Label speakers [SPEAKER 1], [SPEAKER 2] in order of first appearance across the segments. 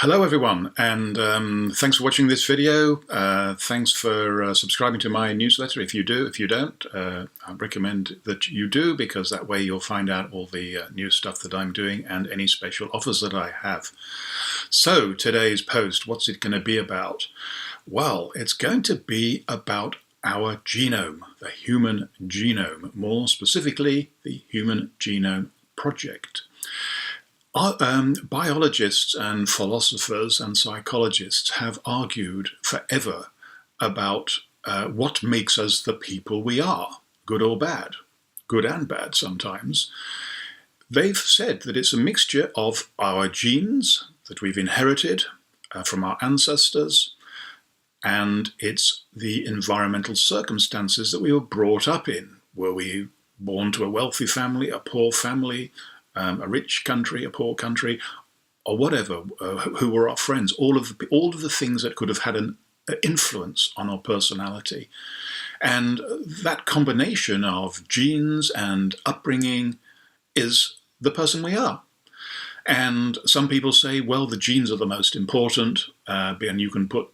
[SPEAKER 1] Hello everyone, and thanks for watching this video. Thanks for subscribing to my newsletter. If you do, if you don't, I recommend that you do, because that way you'll find out all the new stuff that I'm doing and any special offers that I have. So today's post, what's it going to be about? Well, it's going to be about our genome, the human genome, more specifically the Human Genome Project. Biologists and philosophers and psychologists have argued forever about what makes us the people we are, good or bad, good and bad sometimes. They've said that it's a mixture of our genes that we've inherited from our ancestors, and it's the environmental circumstances that we were brought up in. Were we born to a wealthy family, a poor family, a rich country, a poor country, or whatever, who were our friends, all of the things that could have had an influence on our personality. And that combination of genes and upbringing is the person we are. And some people say, well, the genes are the most important, and you can put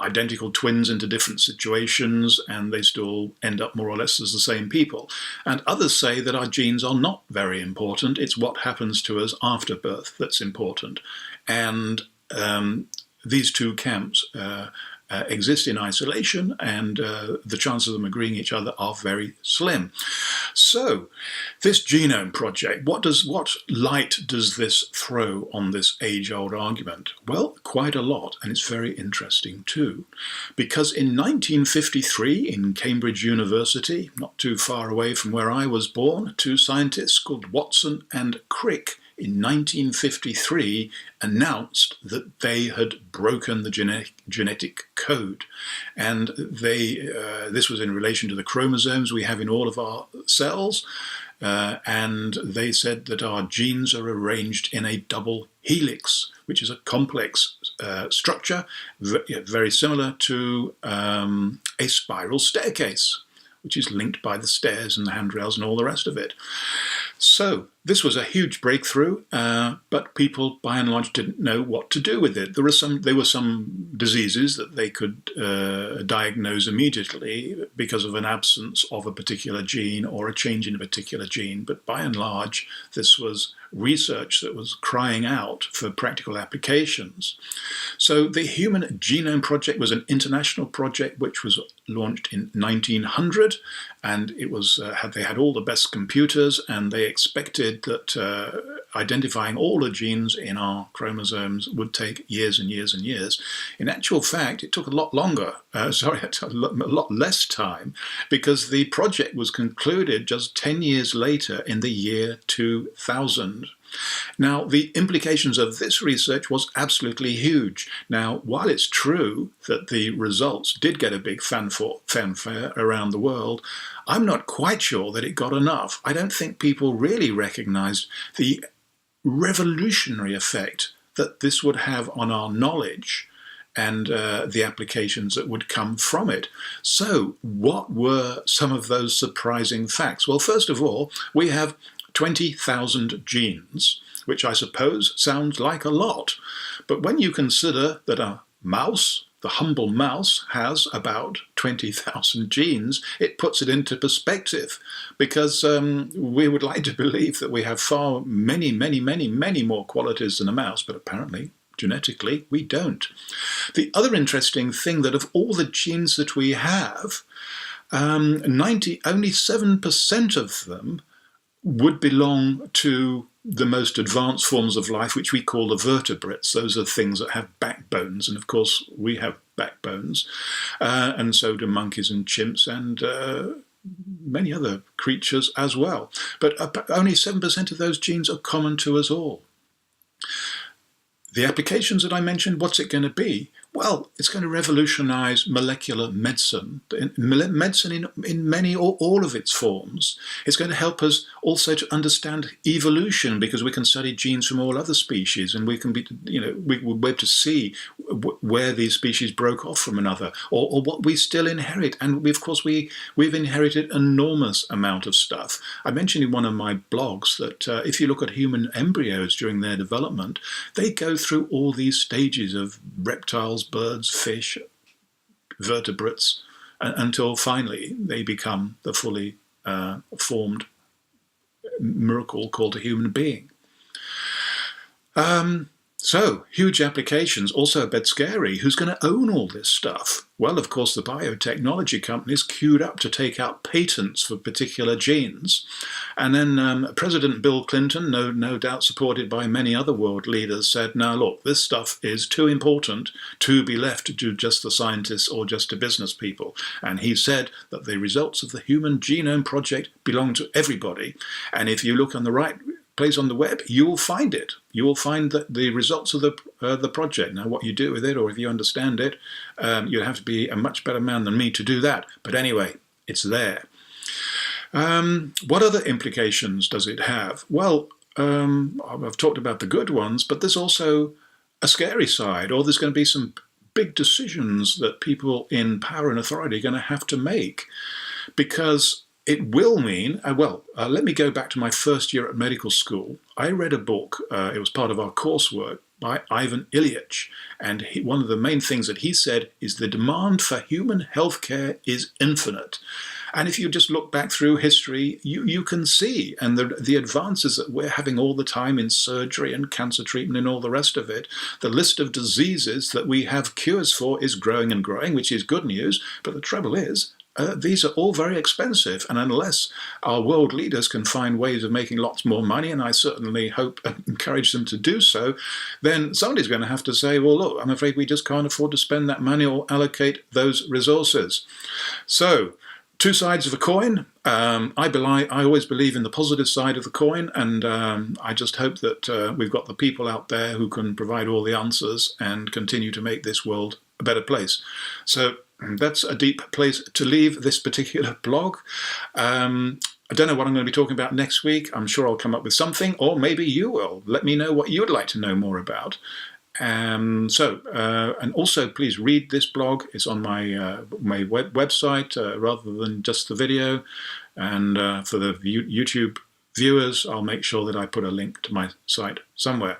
[SPEAKER 1] identical twins into different situations and they still end up more or less as the same people. And others say that our genes are not very important. It's what happens to us after birth that's important. And these two camps exist in isolation, and the chances of them agreeing each other are very slim. So this genome project, what light does this throw on this age-old argument? Well, quite a lot, and it's very interesting too, because in 1953 in Cambridge University, not too far away from where I was born, two scientists called Watson and Crick in 1953 announced that they had broken the genetic code. And this was in relation to the chromosomes we have in all of our cells. And they said that our genes are arranged in a double helix, which is a complex structure, very similar to a spiral staircase, which is linked by the stairs and the handrails and all the rest of it. So this was a huge breakthrough, but people by and large didn't know what to do with it. There were some diseases that they could diagnose immediately because of an absence of a particular gene or a change in a particular gene, but by and large this was research that was crying out for practical applications. So the Human Genome Project was an international project which was launched in 1900, and it was they had all the best computers, and they expected that identifying all the genes in our chromosomes would take years and years and years. In actual fact, it took a lot longer, it took a lot less time, because the project was concluded just 10 years later in the year 2000. Now, the implications of this research was absolutely huge. Now, while it's true that the results did get a big fanfare around the world, I'm not quite sure that it got enough. I don't think people really recognized the revolutionary effect that this would have on our knowledge and the applications that would come from it. So what were some of those surprising facts? Well, first of all, we have 20,000 genes, which I suppose sounds like a lot. But when you consider that a mouse, the humble mouse, has about 20,000 genes, it puts it into perspective, because we would like to believe that we have far many more qualities than a mouse, but apparently genetically we don't. The other interesting thing, that of all the genes that we have, only 7% of them would belong to the most advanced forms of life, which we call the vertebrates. Those are things that have backbones, and of course we have backbones, and so do monkeys and chimps and many other creatures as well. But only 7% of those genes are common to us all. The applications that I mentioned, what's it going to be? Well, it's going to revolutionize molecular medicine, medicine in many or all of its forms. It's going to help us also to understand evolution, because we can study genes from all other species, and we can be, we will be able to see where these species broke off from another, or what we still inherit. And of course, we've inherited enormous amount of stuff. I mentioned in one of my blogs that if you look at human embryos during their development, they go through all these stages of reptiles, birds, fish, vertebrates, until finally they become the fully formed miracle called a human being. So, huge applications, also a bit scary. Who's going to own all this stuff? Well, of course, the biotechnology companies queued up to take out patents for particular genes. And then President Bill Clinton, no doubt supported by many other world leaders, said, now look, this stuff is too important to be left to just the scientists or just to business people. And he said that the results of the Human Genome Project belong to everybody. And if you look on the right place on the web, you will find it. You will find the results of the project. Now, what you do with it, or if you understand it, you'd have to be a much better man than me to do that. But anyway, it's there. What other implications does it have? Well, I've talked about the good ones, but there's also a scary side, or there's going to be some big decisions that people in power and authority are going to have to make, because it will mean, let me go back to my first year at medical school. I read a book, it was part of our coursework, by Ivan Ilyich. And one of the main things that he said is the demand for human healthcare is infinite. And if you just look back through history, you can see, and the advances that we're having all the time in surgery and cancer treatment and all the rest of it, the list of diseases that we have cures for is growing and growing, which is good news. But the trouble is, these are all very expensive, and unless our world leaders can find ways of making lots more money, and I certainly hope and encourage them to do so, then somebody's going to have to say, well, look, I'm afraid we just can't afford to spend that money or allocate those resources. So, two sides of a coin. I always believe in the positive side of the coin, and I just hope that we've got the people out there who can provide all the answers and continue to make this world a better place. So, that's a deep place to leave this particular blog. I don't know what I'm going to be talking about next week. I'm sure I'll come up with something, or maybe you will. Let me know what you would like to know more about. And also please read this blog. It's on my website rather than just the video. And for the YouTube viewers, I'll make sure that I put a link to my site somewhere.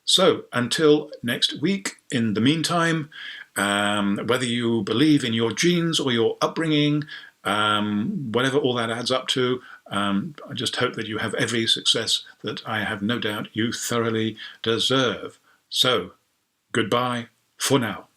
[SPEAKER 1] So until next week, in the meantime, whether you believe in your genes or your upbringing, whatever all that adds up to, I just hope that you have every success that I have no doubt you thoroughly deserve. So, goodbye for now.